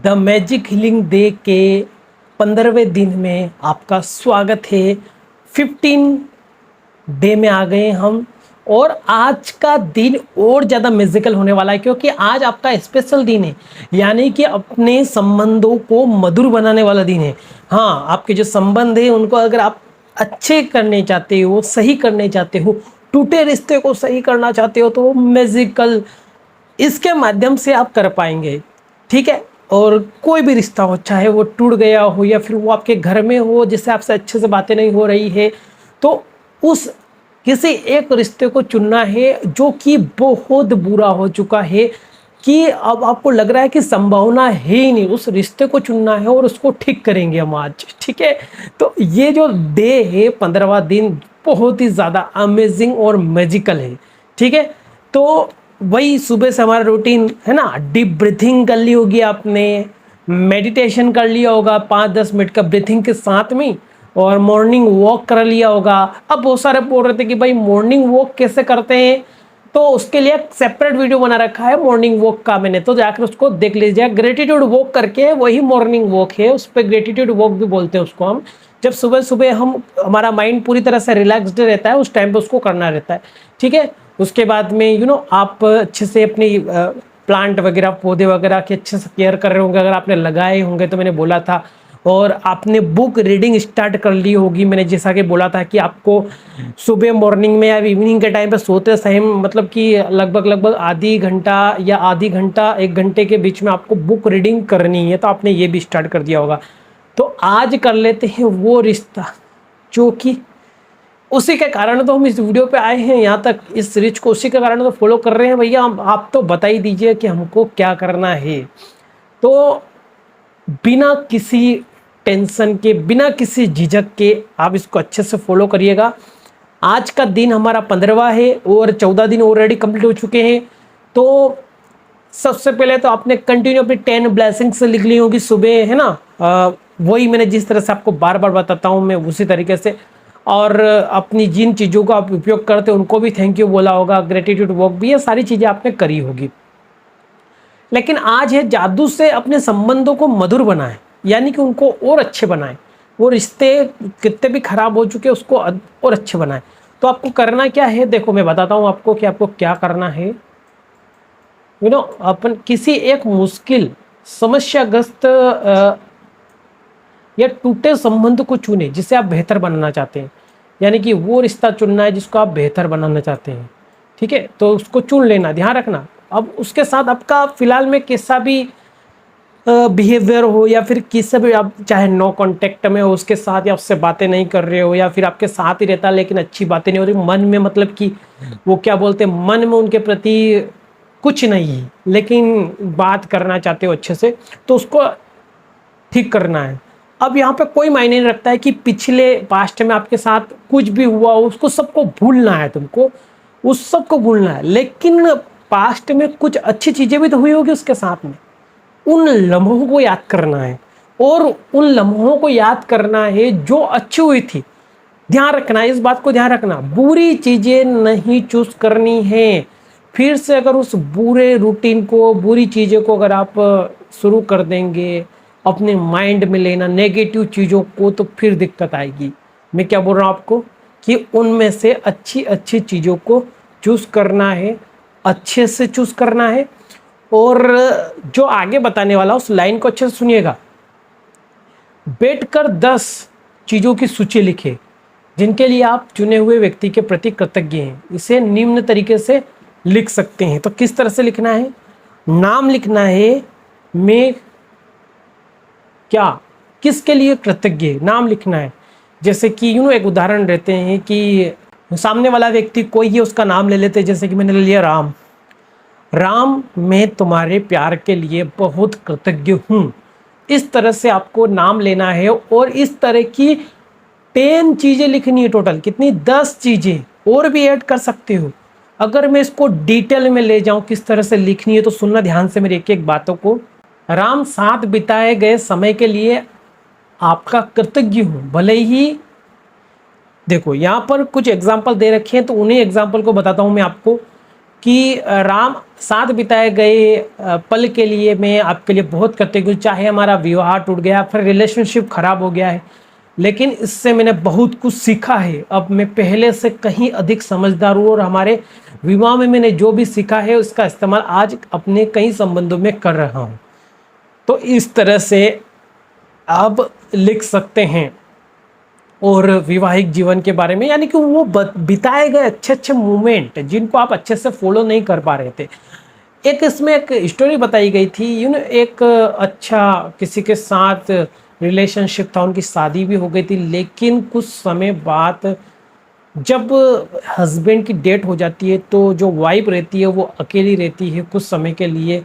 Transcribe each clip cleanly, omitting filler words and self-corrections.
The magic healing day के 15वें दिन में आपका स्वागत है। 15 डे में आ गए हम और आज का दिन और ज़्यादा मैजिकल होने वाला है क्योंकि आज आपका स्पेशल दिन है, यानी कि अपने संबंधों को मधुर बनाने वाला दिन है। हाँ, आपके जो संबंध है उनको अगर आप अच्छे करने चाहते हो, सही करने चाहते हो, टूटे रिश्ते को सही करना चाहते हो तो मैजिकल इसके माध्यम से आप कर पाएंगे। ठीक है, और कोई भी रिश्ता हो, चाहे वो टूट गया हो या फिर वो आपके घर में हो जिससे आपसे अच्छे से बातें नहीं हो रही है, तो उस किसी एक रिश्ते को चुनना है जो कि बहुत बुरा हो चुका है कि अब आपको लग रहा है कि संभावना है ही नहीं, उस रिश्ते को चुनना है और उसको ठीक करेंगे हम आज। ठीक है, तो ये जो डे है 15वां दिन बहुत ही ज़्यादा अमेजिंग और मैजिकल है। ठीक है, तो वही सुबह से हमारा रूटीन है ना, डीप ब्रीथिंग कर ली होगी आपने, मेडिटेशन कर लिया होगा 5-10 मिनट का ब्रीथिंग के साथ में, और मॉर्निंग वॉक कर लिया होगा। अब बहुत सारे बोल रहे थे कि भाई मॉर्निंग वॉक कैसे करते हैं, तो उसके लिए एक सेपरेट वीडियो बना रखा है मॉर्निंग वॉक का, मैंने तो जाकर उसको देख लीजिए। ग्रेटिट्यूड वॉक करके वही मॉर्निंग वॉक है, उस पर ग्रेटिट्यूड वॉक भी बोलते हैं उसको हम। जब सुबह सुबह हमारा माइंड पूरी तरह से रिलैक्सड रहता है उस टाइम पे उसको करना रहता है। ठीक है, उसके बाद में आप अच्छे से अपनी प्लांट वगैरह, पौधे वगैरह की अच्छे से केयर कर रहे होंगे, अगर आपने लगाए होंगे तो मैंने बोला था, और आपने बुक रीडिंग स्टार्ट कर ली होगी। मैंने जैसा कि बोला था कि आपको सुबह मॉर्निंग में या इवनिंग के टाइम पे सोते समय मतलब कि लगभग आधी घंटा या आधी घंटा 1 घंटे के बीच में आपको बुक रीडिंग करनी है, तो आपने ये भी स्टार्ट कर दिया होगा। तो आज कर लेते हैं वो रिश्ता जो कि उसी के कारण तो हम इस वीडियो पे आए हैं यहाँ तक, इस सीरीज को उसी के कारण तो फॉलो कर रहे हैं। भैया आप तो बता ही दीजिए कि हमको क्या करना है। तो बिना किसी टेंशन के, बिना किसी झिझक के आप इसको अच्छे से फॉलो करिएगा। आज का दिन हमारा 15वां है और 14 दिन ऑलरेडी कंप्लीट हो चुके हैं। तो सबसे पहले तो आपने कंटिन्यू अपनी 10 ब्लेसिंग्स लिख ली होगी सुबह, है ना। वही मैंने जिस तरह से आपको बार बार बताता हूँ मैं उसी तरीके से, और अपनी जिन चीज़ों का आप उपयोग करते हैं उनको भी थैंक यू बोला होगा, ग्रेटिट्यूड वॉक भी, ये सारी चीज़ें आपने करी होगी। लेकिन आज है जादू से अपने संबंधों को मधुर बनाएं, यानी कि उनको और अच्छे बनाएं। वो रिश्ते कितने भी खराब हो चुके उसको और अच्छे बनाएं। तो आपको करना क्या है, देखो मैं बताता हूँ आपको कि आपको क्या करना है। अपन किसी एक मुश्किल, समस्याग्रस्त या टूटे संबंध को चुने जिसे आप बेहतर बनाना चाहते हैं, यानी कि वो रिश्ता चुनना है जिसको आप बेहतर बनाना चाहते हैं। ठीक है, तो उसको चुन लेना, ध्यान रखना। अब उसके साथ आपका फिलहाल में कैसा भी बिहेवियर हो या फिर किसी भी, आप चाहे नो कांटेक्ट में हो उसके साथ, या उससे बातें नहीं कर रहे हो, या फिर आपके साथ ही रहता लेकिन अच्छी बातें नहीं हो रही, मन में मतलब कि वो क्या बोलते हैं, मन में उनके प्रति कुछ नहीं है लेकिन बात करना चाहते हो अच्छे से, तो उसको ठीक करना है। अब यहाँ पे कोई मायने नहीं रखता है कि पिछले पास्ट में आपके साथ कुछ भी हुआ हो, उसको सबको भूलना है, तुमको उस सबको भूलना है। लेकिन पास्ट में कुछ अच्छी चीज़ें भी तो हुई होगी उसके साथ में, उन लम्हों को याद करना है, और उन लम्हों को याद करना है जो अच्छी हुई थी। ध्यान रखना, इस बात को ध्यान रखना, बुरी चीज़ें नहीं चूज करनी है। फिर से अगर उस बुरे रूटीन को, बुरी चीज़ों को अगर आप शुरू कर देंगे अपने माइंड में लेना, नेगेटिव चीज़ों को, तो फिर दिक्कत आएगी। मैं क्या बोल रहा हूँ आपको कि उनमें से अच्छी अच्छी चीज़ों को चूज़ करना है, अच्छे से चूज़ करना है। और जो आगे बताने वाला उस लाइन को अच्छे से सुनिएगा। बैठकर 10 चीज़ों की सूची लिखे जिनके लिए आप चुने हुए व्यक्ति के प्रति कृतज्ञ हैं। इसे निम्न तरीके से लिख सकते हैं। तो किस तरह से लिखना है, नाम लिखना है, मैं क्या किसके लिए कृतज्ञ, नाम लिखना है। जैसे कि एक उदाहरण देते हैं कि सामने वाला व्यक्ति कोई है, उसका नाम ले लेते हैं, जैसे कि मैंने ले लिया राम। राम, मैं तुम्हारे प्यार के लिए बहुत कृतज्ञ हूँ। इस तरह से आपको नाम लेना है और इस तरह की 10 चीज़ें लिखनी है टोटल। कितनी, 10 चीज़ें और भी ऐड कर सकते हो। अगर मैं इसको डिटेल में ले जाऊं किस तरह से लिखनी है, तो सुनना ध्यान से मेरी एक एक बातों को। राम, साथ बिताए गए समय के लिए आपका कृतज्ञ हूँ। भले ही देखो यहाँ पर कुछ एग्जाम्पल दे रखे हैं, तो उन्हीं एग्जाम्पल को बताता हूँ मैं आपको कि राम साथ बिताए गए पल के लिए मैं आपके लिए बहुत कृतज्ञ हूँ। चाहे हमारा विवाह टूट गया, फिर रिलेशनशिप खराब हो गया है, लेकिन इससे मैंने बहुत कुछ सीखा है। अब मैं पहले से कहीं अधिक समझदार हूँ और हमारे विवाह में मैंने जो भी सीखा है उसका इस्तेमाल आज अपने कई संबंधों में कर रहा हूँ। तो इस तरह से आप लिख सकते हैं। और वैवाहिक जीवन के बारे में, यानी कि वो बिताए गए अच्छे अच्छे मोमेंट जिनको आप अच्छे से फॉलो नहीं कर पा रहे थे। एक इसमें एक स्टोरी बताई गई थी, एक अच्छा किसी के साथ रिलेशनशिप था, उनकी शादी भी हो गई थी, लेकिन कुछ समय बाद जब हस्बैंड की डेथ हो जाती है तो जो वाइफ रहती है वो अकेली रहती है कुछ समय के लिए।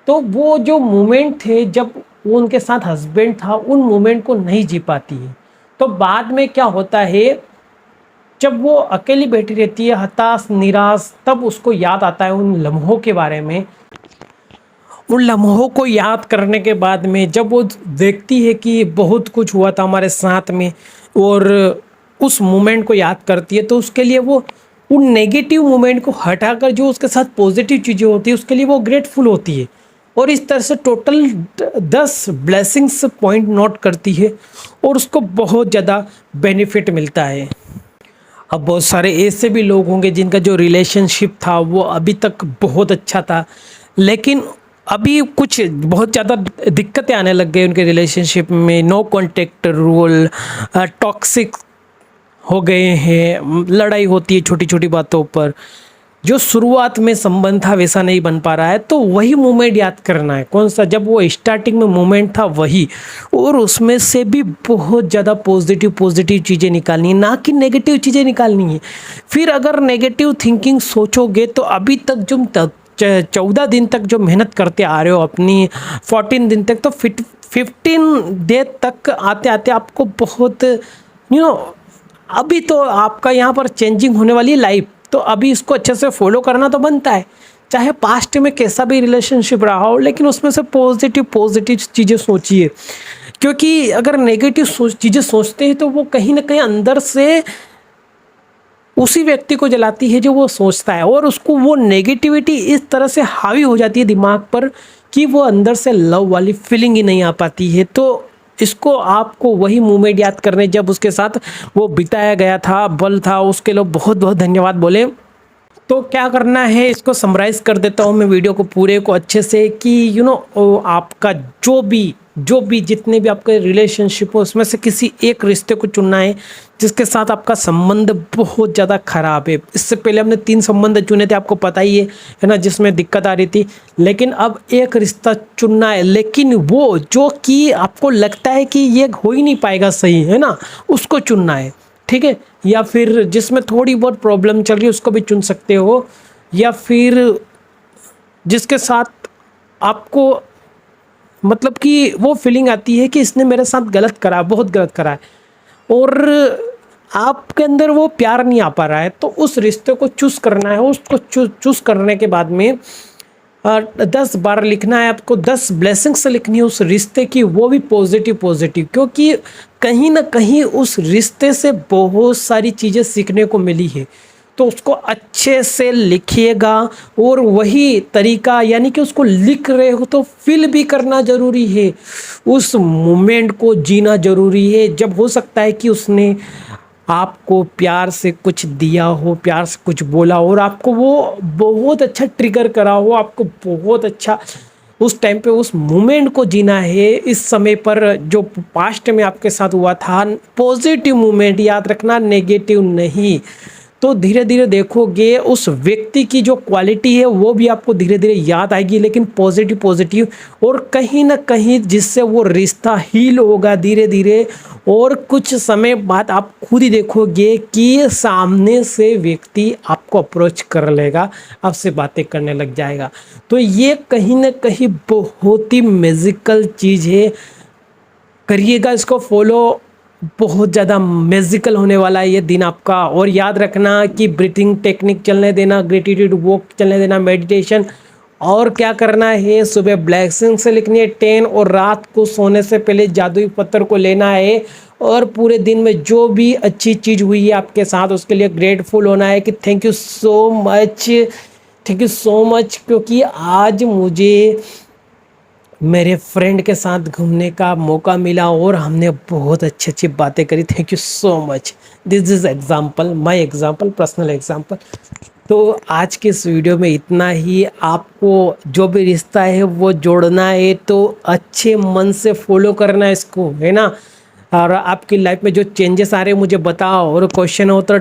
तो वो जो मोमेंट थे जब वो उनके साथ हस्बैंड था, उन मोमेंट को नहीं जी पाती है। तो बाद में क्या होता है, जब वो अकेली बैठी रहती है हताश निराश, तब उसको याद आता है उन लम्हों के बारे में। उन लम्हों को याद करने के बाद में जब वो देखती है कि बहुत कुछ हुआ था हमारे साथ में, और उस मोमेंट को याद करती है, तो उसके लिए वो उन नेगेटिव मोमेंट को हटाकर जो उसके साथ पॉजिटिव चीज़ें होती है उसके लिए वो ग्रेटफुल होती है। और इस तरह से टोटल 10 ब्लेसिंग्स पॉइंट नोट करती है और उसको बहुत ज़्यादा बेनिफिट मिलता है। अब बहुत सारे ऐसे भी लोग होंगे जिनका जो रिलेशनशिप था वो अभी तक बहुत अच्छा था, लेकिन अभी कुछ बहुत ज़्यादा दिक्कतें आने लग गई उनके रिलेशनशिप में। नो कॉन्टेक्ट रूल, टॉक्सिक हो गए हैं, लड़ाई होती है छोटी छोटी बातों पर। जो शुरुआत में संबंध था वैसा नहीं बन पा रहा है, तो वही मोमेंट याद करना है। कौन सा? जब वो स्टार्टिंग में मोमेंट था वही, और उसमें से भी बहुत ज़्यादा पॉजिटिव चीज़ें निकालनी है, ना कि नेगेटिव चीज़ें निकालनी है। फिर अगर नेगेटिव थिंकिंग सोचोगे तो अभी तक जो 14 दिन तक जो मेहनत करते आ रहे हो अपनी, 14 दिन तक, तो 15 डे तक आते आते आपको बहुत अभी तो आपका यहाँ पर चेंजिंग होने वाली है लाइफ। तो अभी इसको अच्छे से फॉलो करना तो बनता है, चाहे पास्ट में कैसा भी रिलेशनशिप रहा हो, लेकिन उसमें से पॉजिटिव चीज़ें सोचिए। क्योंकि अगर नेगेटिव चीज़ें सोचते हैं तो वो कहीं ना कहीं अंदर से उसी व्यक्ति को जलाती है जो वो सोचता है, और उसको वो नेगेटिविटी इस तरह से हावी हो जाती है दिमाग पर कि वो अंदर से लव वाली फीलिंग ही नहीं आ पाती है। तो इसको आपको वही मोमेंट याद करने जब उसके साथ वो बिताया गया था, बल था, उसके लिए बहुत बहुत धन्यवाद बोले। तो क्या करना है, इसको समराइज़ कर देता हूँ मैं वीडियो को पूरे को अच्छे से, कि आपका जो भी जितने भी आपके रिलेशनशिप हो उसमें से किसी एक रिश्ते को चुनना है जिसके साथ आपका संबंध बहुत ज़्यादा ख़राब है। इससे पहले हमने 3 संबंध चुने थे, आपको पता ही है ना, जिसमें दिक्कत आ रही थी। लेकिन अब एक रिश्ता चुनना है, लेकिन वो जो कि आपको लगता है कि ये हो ही नहीं पाएगा सही, है ना, उसको चुनना है, ठीक है। या फिर जिसमें थोड़ी बहुत प्रॉब्लम चल रही है उसको भी चुन सकते हो, या फिर जिसके साथ आपको मतलब कि वो फीलिंग आती है कि इसने मेरे साथ गलत करा, बहुत गलत करा है, और आपके अंदर वो प्यार नहीं आ पा रहा है, तो उस रिश्ते को चूज़ करना है। उसको चूज़ करने के बाद में 10 बार लिखना है आपको, 10 ब्लेसिंग्स लिखनी है उस रिश्ते की, वो भी पॉजिटिव, क्योंकि कहीं ना कहीं उस रिश्ते से बहुत सारी चीज़ें सीखने को मिली है। तो उसको अच्छे से लिखिएगा, और वही तरीका, यानी कि उसको लिख रहे हो तो फील भी करना ज़रूरी है, उस मोमेंट को जीना ज़रूरी है। जब हो सकता है कि उसने आपको प्यार से कुछ दिया हो, प्यार से कुछ बोला हो, और आपको वो बहुत अच्छा ट्रिगर करा हो, आपको बहुत अच्छा उस टाइम पे उस मोमेंट को जीना है। इस समय पर जो पास्ट में आपके साथ हुआ था, पॉजिटिव मोमेंट याद रखना, नेगेटिव नहीं। तो धीरे धीरे देखोगे उस व्यक्ति की जो क्वालिटी है वो भी आपको धीरे धीरे याद आएगी, लेकिन पॉजिटिव, और कहीं ना कहीं जिससे वो रिश्ता हील होगा धीरे धीरे। और कुछ समय बाद आप खुद ही देखोगे कि सामने से व्यक्ति आपको अप्रोच कर लेगा, आपसे बातें करने लग जाएगा। तो ये कहीं ना कहीं बहुत ही मैजिकल चीज़ है, करिएगा इसको फॉलो, बहुत ज़्यादा मैजिकल होने वाला है ये दिन आपका। और याद रखना कि ब्रीथिंग टेक्निक चलने देना, ग्रेटिट्यूड वॉक चलने देना, मेडिटेशन, और क्या करना है, सुबह ब्लेसिंग से लिखनी है 10, और रात को सोने से पहले जादुई पत्थर को लेना है, और पूरे दिन में जो भी अच्छी चीज़ हुई है आपके साथ उसके लिए ग्रेटफुल होना है कि thank you so much, thank you so much, क्योंकि आज मुझे मेरे फ्रेंड के साथ घूमने का मौका मिला और हमने बहुत अच्छी अच्छी बातें करी। Thank you so much. This is example, my example, personal example. तो आज के इस वीडियो में इतना ही। आपको जो भी रिश्ता है वो जोड़ना है तो अच्छे मन से फॉलो करना है इसको, है ना। और आपकी लाइफ में जो चेंजेस आ रहे हैं मुझे बताओ, और क्वेश्चन हो तो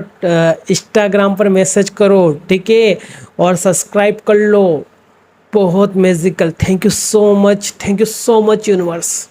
इंस्टाग्राम पर मैसेज करो, ठीक है। और सब्सक्राइब कर लो। बहुत magical. Thank you so much, thank you so much universe.